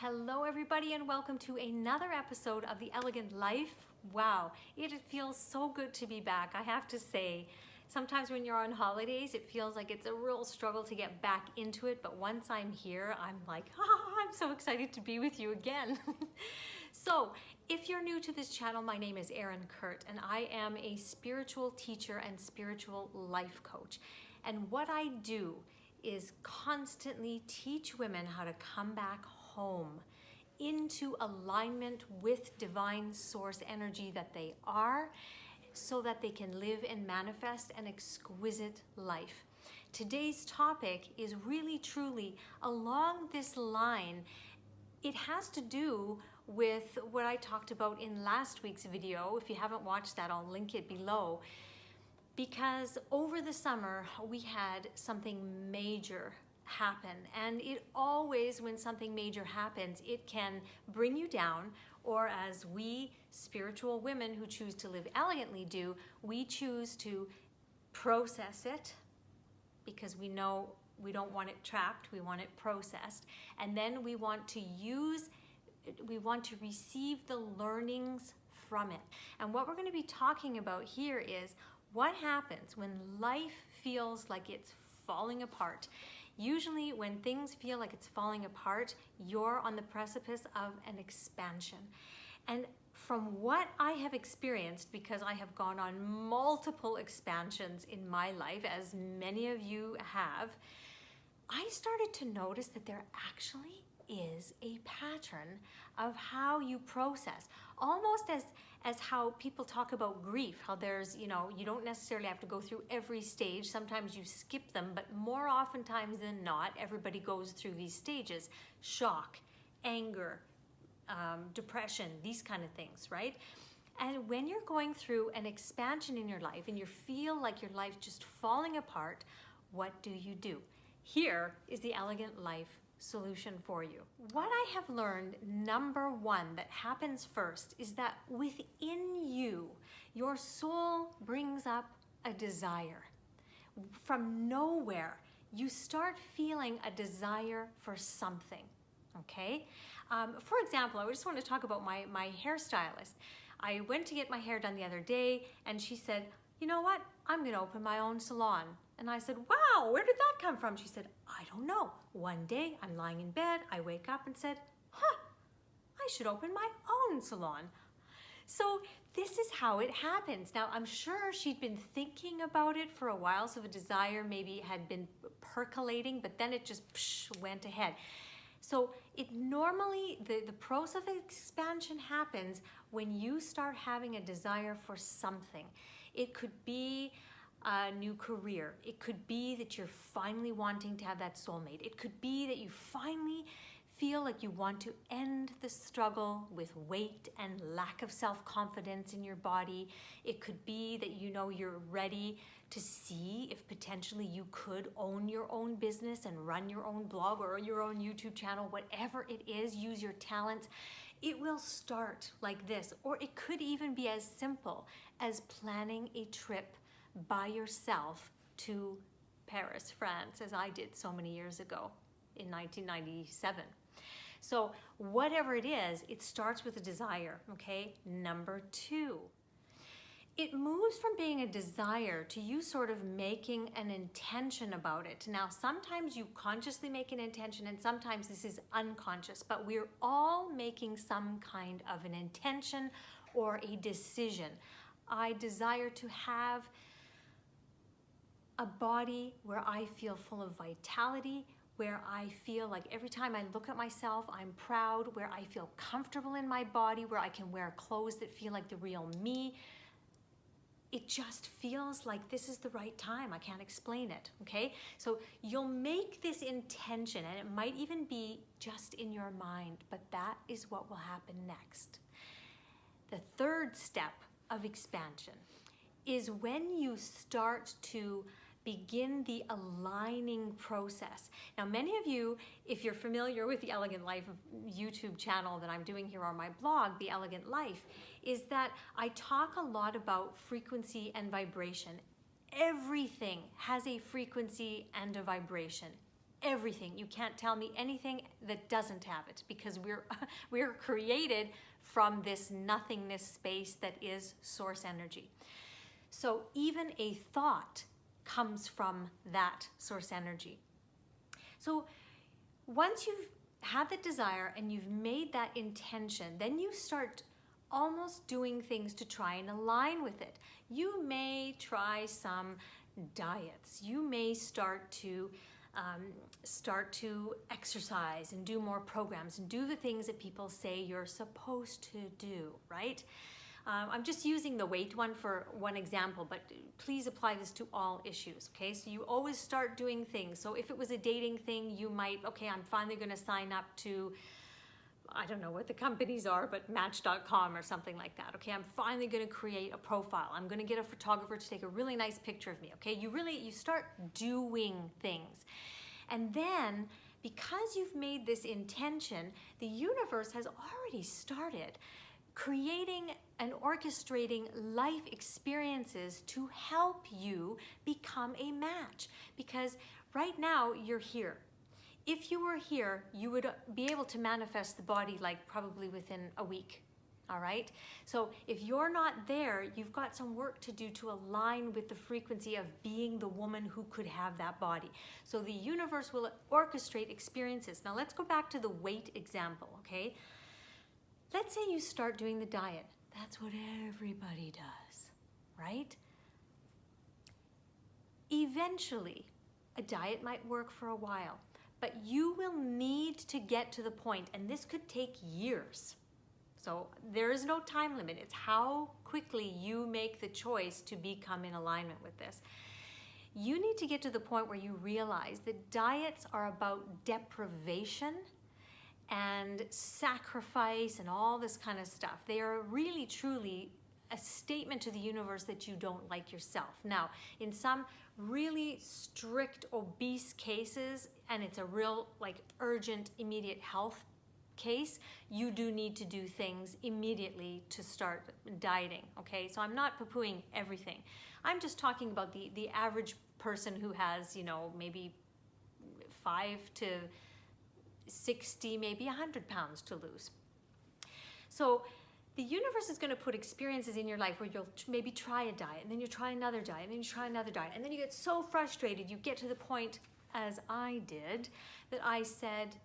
Hello everybody and welcome to another episode of The Elegant Life. Wow, it feels so good to be back, I have to say. Sometimes when you're on holidays, it feels like it's a real struggle to get back into it, but once I'm here, I'm like, I'm so excited to be with you again. So, if you're new to this channel, my name is Erin Kurt and I am a spiritual teacher and spiritual life coach. And what I do is constantly teach women how to come back home into alignment with divine source energy that they are, so that they can live and manifest an exquisite life. Today's topic is really truly along this line. It has to do with what I talked about in last week's video. If you haven't watched that, I'll link it below. Because over the summer, we had something major happen. And it always, when something major happens, it can bring you down, or as we spiritual women who choose to live elegantly do, we choose to process it because we know we don't want it trapped, we want it processed. And then we want to receive the learnings from it. And what we're going to be talking about here is what happens when life feels like it's falling apart. Usually when things feel like it's falling apart, you're on the precipice of an expansion. And from what I have experienced, because I have gone on multiple expansions in my life, as many of you have, I started to notice that there actually is a pattern of how you process, almost as how people talk about grief, how there's, you don't necessarily have to go through every stage. Sometimes you skip them, but more oftentimes than not, everybody goes through these stages: shock, anger, depression, these kind of things, right? And when you're going through an expansion in your life and you feel like your life just falling apart, what do? Here is the Elegant Life solution for you. What I have learned, number one, that happens first is that within you, your soul brings up a desire. From nowhere, you start feeling a desire for something, okay? For example, I just want to talk about my hairstylist. I went to get my hair done the other day and she said, you know what? I'm going to open my own salon. And I said, wow, where did that come from? She said, I don't know. One day I'm lying in bed, I wake up and said, I should open my own salon. So this is how it happens. Now, I'm sure she'd been thinking about it for a while, so the desire maybe had been percolating, but then it just went ahead. So it normally, the process of expansion happens when you start having a desire for something. It could be a new career. It could be that you're finally wanting to have that soulmate. It could be that you finally feel like you want to end the struggle with weight and lack of self-confidence in your body. It could be that you're ready to see if potentially you could own your own business and run your own blog or your own YouTube channel, whatever it is, use your talents. It will start like this, or it could even be as simple as planning a trip by yourself to Paris, France, as I did so many years ago in 1997. So whatever it is, it starts with a desire, okay? Number two, it moves from being a desire to you sort of making an intention about it. Now, sometimes you consciously make an intention and sometimes this is unconscious, but we're all making some kind of an intention or a decision. I desire to have a body where I feel full of vitality, where I feel like every time I look at myself, I'm proud, where I feel comfortable in my body, where I can wear clothes that feel like the real me. It just feels like this is the right time. I can't explain it, okay? So you'll make this intention, and it might even be just in your mind, but that is what will happen next. The third step of expansion is when you start to begin the aligning process. Now, many of you, if you're familiar with the Elegant Life YouTube channel that I'm doing here on my blog, The Elegant Life, is that I talk a lot about frequency and vibration. Everything has a frequency and a vibration. everything. You can't tell me anything that doesn't have it, because we're created from this nothingness space that is source energy. So even a thought comes from that source energy. So once you've had the desire and you've made that intention, then you start almost doing things to try and align with it. You may try some diets. You may start to exercise and do more programs and do the things that people say you're supposed to do, right? I'm just using the weight one for one example, but please apply this to all issues, okay? So you always start doing things. So if it was a dating thing, you might, okay, I'm finally gonna sign up to, I don't know what the companies are, but Match.com or something like that. Okay, I'm finally gonna create a profile. I'm gonna get a photographer to take a really nice picture of me, okay? You start doing things. And then, because you've made this intention, the universe has already started creating and orchestrating life experiences to help you become a match. Because right now, you're here. If you were here, you would be able to manifest the body like probably within a week, all right? So if you're not there, you've got some work to do to align with the frequency of being the woman who could have that body. So the universe will orchestrate experiences. Now let's go back to the weight example, okay? Let's say you start doing the diet. That's what everybody does, right? Eventually, a diet might work for a while, but you will need to get to the point, and this could take years. So there is no time limit. It's how quickly you make the choice to become in alignment with this. You need to get to the point where you realize that diets are about deprivation and sacrifice and all this kind of stuff. They are really, truly a statement to the universe that you don't like yourself. Now, in some really strict obese cases, and it's a real like urgent, immediate health case, you do need to do things immediately to start dieting, okay? So I'm not poo-pooing everything. I'm just talking about the average person who has, you know, maybe 5 to 60, maybe 100 pounds to lose. So the universe is going to put experiences in your life where you'll maybe try a diet, and then you try another diet, and then you try another diet, and then you get so frustrated, you get to the point, as I did, that I said,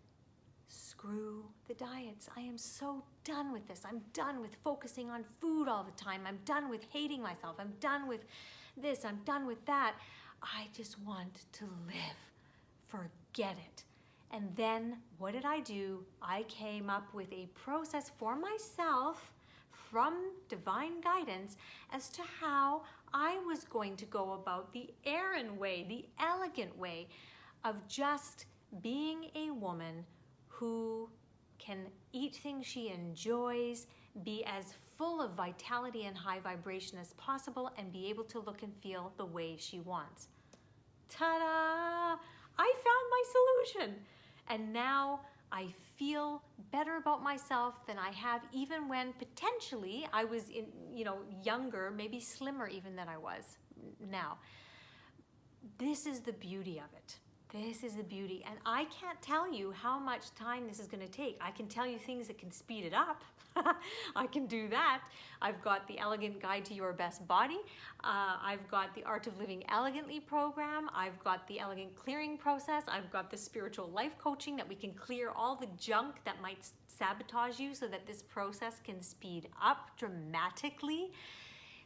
screw the diets. I am so done with this. I'm done with focusing on food all the time. I'm done with hating myself. I'm done with this. I'm done with that. I just want to live. Forget it. And then what did I do? I came up with a process for myself from divine guidance as to how I was going to go about the Erin way, the elegant way of just being a woman who can eat things she enjoys, be as full of vitality and high vibration as possible, and be able to look and feel the way she wants. Ta-da! I found my solution. And now I feel better about myself than I have even when potentially I was younger, maybe slimmer even than I was now. This is the beauty of it. This is the beauty. And I can't tell you how much time this is going to take. I can tell you things that can speed it up. I can do that. I've got the Elegant Guide to Your Best Body. I've got the Art of Living Elegantly program. I've got the Elegant Clearing process. I've got the spiritual life coaching that we can clear all the junk that might sabotage you so that this process can speed up dramatically.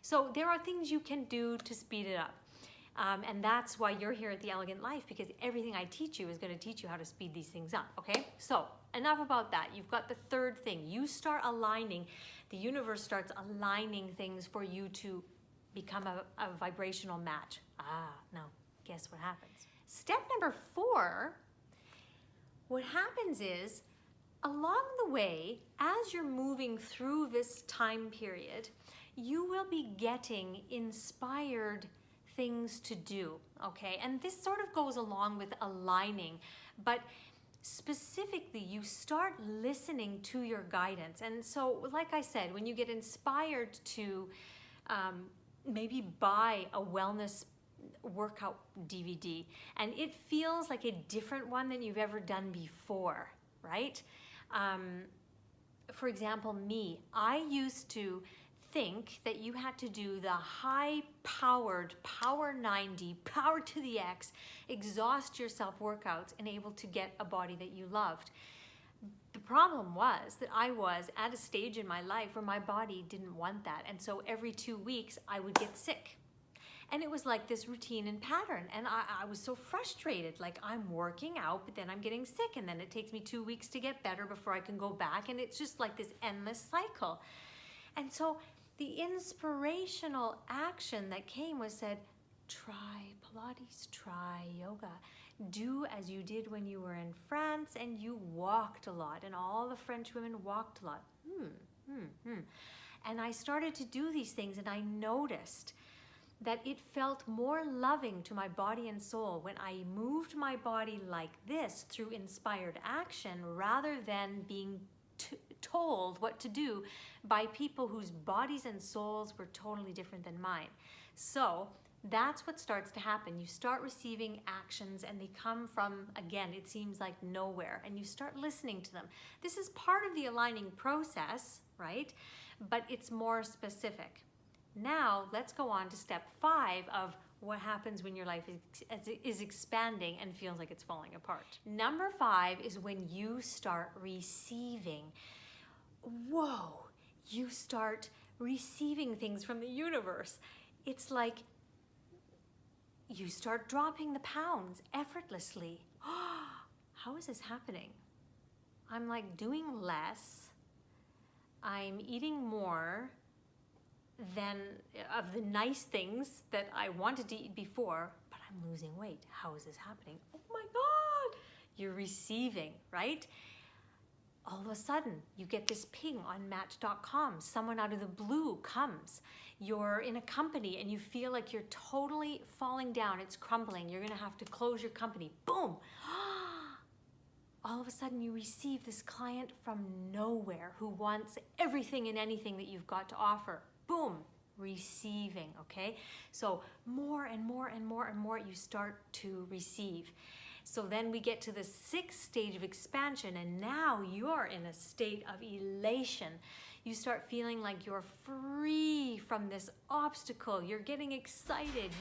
So there are things you can do to speed it up. And that's why you're here at The Elegant Life, because everything I teach you is going to teach you how to speed these things up, okay? So enough about that. You've got the third thing. You start aligning, the universe starts aligning things for you to become a vibrational match. Now, guess what happens? Step number 4, what happens is, along the way, as you're moving through this time period, you will be getting inspired things to do, okay? And this sort of goes along with aligning, but specifically you start listening to your guidance. And so, like I said, when you get inspired to maybe buy a wellness workout DVD, and it feels like a different one than you've ever done before, right? For example, me, I used to think that you had to do the high-powered, power 90, power to the X, exhaust yourself workouts and able to get a body that you loved. The problem was that I was at a stage in my life where my body didn't want that. And so every 2 weeks I would get sick. And it was like this routine and pattern. And I was so frustrated. Like, I'm working out, but then I'm getting sick. And then it takes me 2 weeks to get better before I can go back. And it's just like this endless cycle. And so the inspirational action that came was said, try Pilates, try yoga. Do as you did when you were in France and you walked a lot. And all the French women walked a lot. And I started to do these things, and I noticed that it felt more loving to my body and soul when I moved my body like this through inspired action rather than being told what to do by people whose bodies and souls were totally different than mine. So that's what starts to happen. You start receiving actions, and they come from, again, it seems like nowhere, and you start listening to them. This is part of the aligning process, right? But it's more specific. Now, let's go on to step 5 of what happens when your life is expanding and feels like it's falling apart. Number 5 is when you start receiving. Whoa, you start receiving things from the universe. It's like you start dropping the pounds effortlessly. How is this happening? I'm like doing less. I'm eating more than of the nice things that I wanted to eat before, but I'm losing weight. How is this happening? Oh my God! You're receiving, right? All of a sudden, you get this ping on Match.com. Someone out of the blue comes. You're in a company and you feel like you're totally falling down. It's crumbling. You're gonna have to close your company. Boom! All of a sudden, you receive this client from nowhere who wants everything and anything that you've got to offer. Boom, receiving, okay? So more and more and more and more you start to receive. So then we get to the 6th stage of expansion, and now you're in a state of elation. You start feeling like you're free from this obstacle. You're getting excited.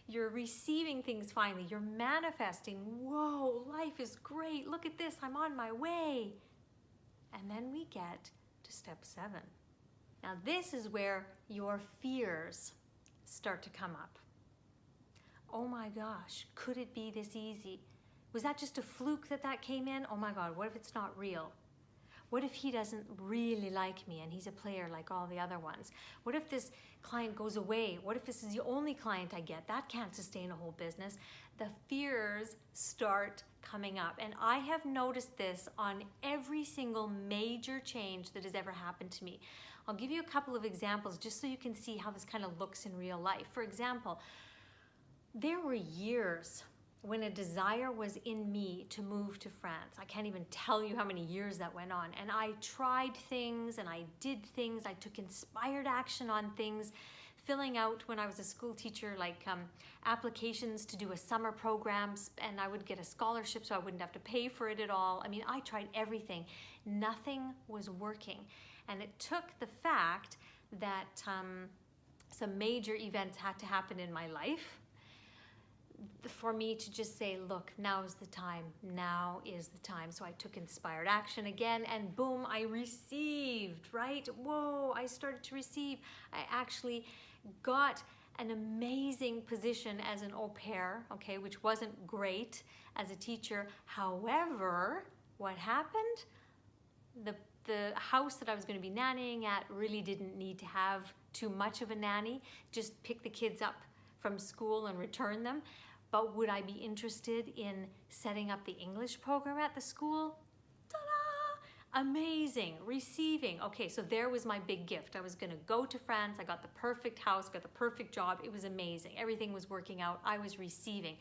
You're receiving things finally. You're manifesting. Whoa, life is great. Look at this, I'm on my way. And then we get to step 7. Now this is where your fears start to come up. Oh my gosh, could it be this easy? Was that just a fluke that came in? Oh my God, what if it's not real? What if he doesn't really like me and he's a player like all the other ones? What if this client goes away? What if this is the only client I get? That can't sustain a whole business. The fears start coming up. And I have noticed this on every single major change that has ever happened to me. I'll give you a couple of examples just so you can see how this kind of looks in real life. For example, there were years when a desire was in me to move to France. I can't even tell you how many years that went on. And I tried things and I did things. I took inspired action on things, filling out when I was a school teacher, like applications to do a summer program, and I would get a scholarship so I wouldn't have to pay for it at all. I mean, I tried everything. Nothing was working. And it took the fact that some major events had to happen in my life for me to just say, look, now is the time. Now is the time. So I took inspired action again, and boom, I received, right? Whoa, I started to receive. I actually got an amazing position as an au pair, okay, which wasn't great as a teacher. However, what happened? The house that I was going to be nannying at really didn't need to have too much of a nanny. Just pick the kids up from school and return them. But would I be interested in setting up the English program at the school? Ta-da! Amazing, receiving. Okay, so there was my big gift. I was gonna go to France. I got the perfect house, got the perfect job. It was amazing. Everything was working out. I was receiving.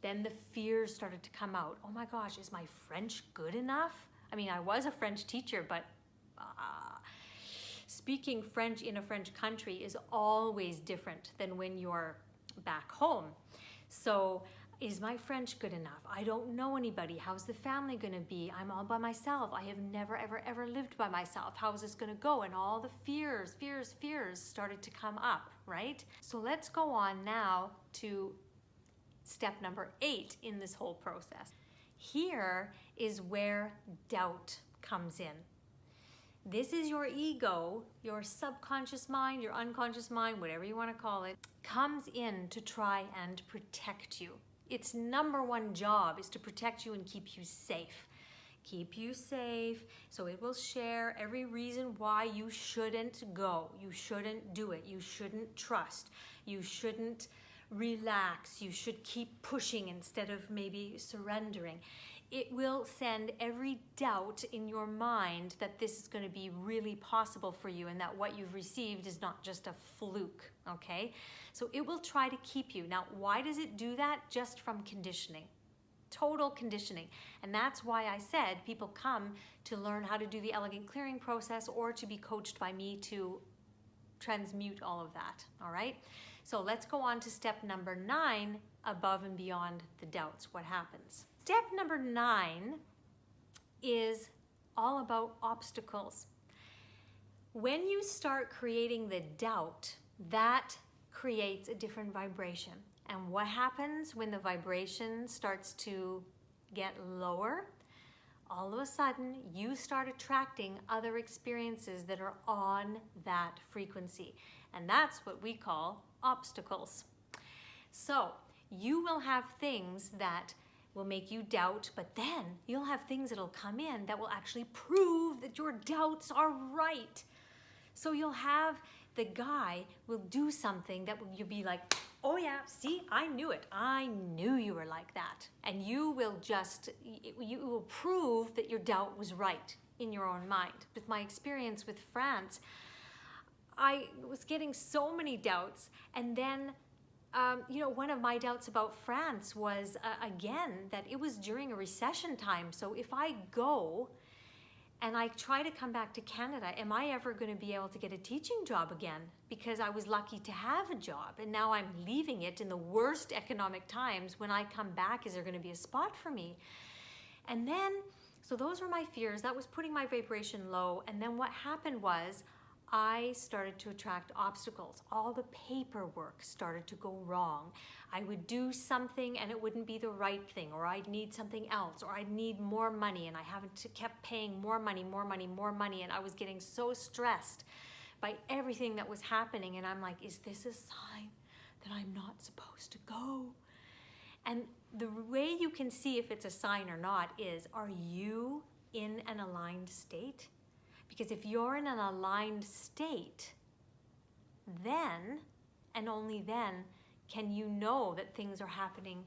Then the fears started to come out. Oh my gosh, is my French good enough? I mean, I was a French teacher, but speaking French in a French country is always different than when you're back home. So is my French good enough? I don't know anybody. How's the family gonna be? I'm all by myself. I have never, ever, ever lived by myself. How is this gonna go? And all the fears started to come up, right? So let's go on now to step number 8 in this whole process. Here is where doubt comes in. This is your ego, your subconscious mind, your unconscious mind, whatever you want to call it, comes in to try and protect you. Its number one job is to protect you and keep you safe. Keep you safe, so it will share every reason why you shouldn't go. You shouldn't do it. You shouldn't trust. You shouldn't relax. You should keep pushing instead of maybe surrendering. It will send every doubt in your mind that this is going to be really possible for you and that what you've received is not just a fluke, okay? So it will try to keep you. Now, why does it do that? Just from conditioning. Total conditioning. And that's why I said people come to learn how to do the elegant clearing process or to be coached by me to transmute all of that, all right? So let's go on to step number 9, above and beyond the doubts. What happens? Step number 9 is all about obstacles. When you start creating the doubt, that creates a different vibration. And what happens when the vibration starts to get lower? All of a sudden, you start attracting other experiences that are on that frequency. And that's what we call obstacles. So you will have things that will make you doubt, but then you'll have things that'll come in that will actually prove that your doubts are right. So you'll have the guy will do something that you'll be like, oh yeah, see, I knew it. I knew you were like that. And you will prove that your doubt was right in your own mind. With my experience with France, I was getting so many doubts, and then one of my doubts about France was, again, that it was during a recession time. So if I go and I try to come back to Canada, am I ever going to be able to get a teaching job again? Because I was lucky to have a job, and now I'm leaving it in the worst economic times. When I come back, is there going to be a spot for me? And then, so those were my fears. That was putting my vibration low. And then what happened was, I started to attract obstacles. All the paperwork started to go wrong. I would do something and it wouldn't be the right thing, or I'd need something else, or I'd need more money, and I kept paying more money, and I was getting so stressed by everything that was happening, and I'm like, is this a sign that I'm not supposed to go? And the way you can see if it's a sign or not is, are you in an aligned state? Because if you're in an aligned state, then, and only then, can you know that things are happening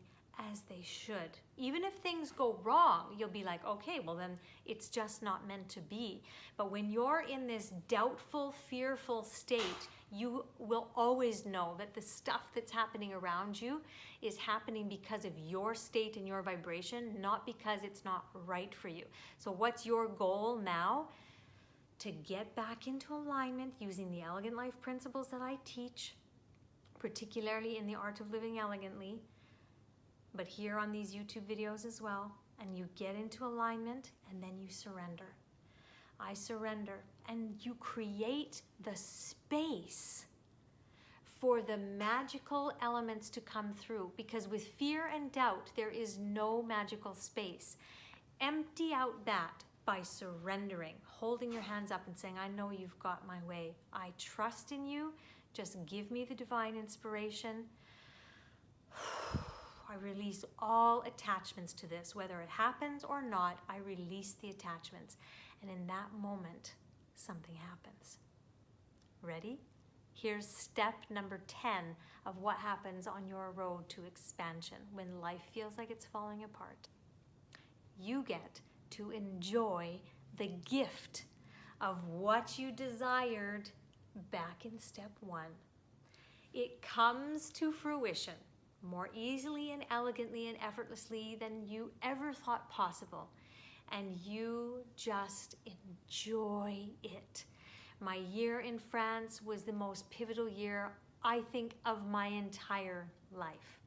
as they should. Even if things go wrong, you'll be like, okay, well then it's just not meant to be. But when you're in this doubtful, fearful state, you will always know that the stuff that's happening around you is happening because of your state and your vibration, not because it's not right for you. So what's your goal now? To get back into alignment using the Elegant Life principles that I teach, particularly in the Art of Living Elegantly, but here on these YouTube videos as well. And you get into alignment and then you surrender. I surrender, and you create the space for the magical elements to come through, because with fear and doubt, there is no magical space. Empty out that by surrendering, holding your hands up and saying, I know you've got my way. I trust in you. Just give me the divine inspiration. I release all attachments to this. Whether it happens or not, I release the attachments. And in that moment, something happens. Ready? Here's step number 10 of what happens on your road to expansion when life feels like it's falling apart. You get to enjoy the gift of what you desired back in step 1. It comes to fruition more easily and elegantly and effortlessly than you ever thought possible. And you just enjoy it. My year in France was the most pivotal year I think, of my entire life.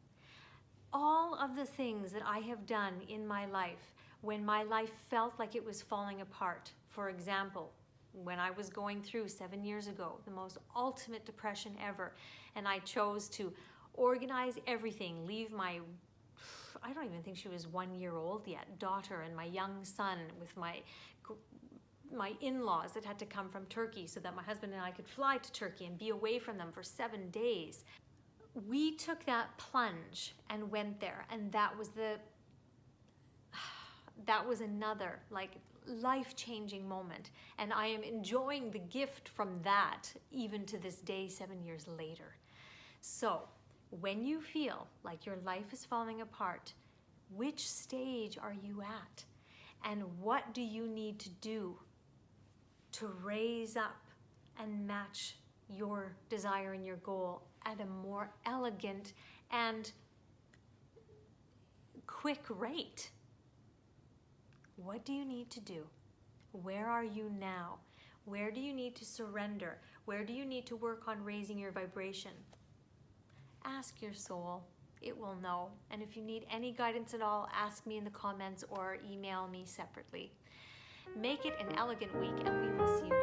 All of the things that I have done in my life when my life felt like it was falling apart. For example, when I was going through 7 years ago, the most ultimate depression ever, and I chose to organize everything, leave my, I don't even think she was 1 year old yet, daughter and my young son with my in-laws that had to come from Turkey so that my husband and I could fly to Turkey and be away from them for 7 days. We took that plunge and went there, and that was another like life-changing moment, and I am enjoying the gift from that even to this day, 7 years later. So when you feel like your life is falling apart, which stage are you at, and what do you need to do to raise up and match your desire and your goal at a more elegant and quick rate? What do you need to do? Where are you now? Where do you need to surrender? Where do you need to work on raising your vibration? Ask your soul. It will know. And if you need any guidance at all, ask me in the comments or email me separately. Make it an elegant week, and we will see you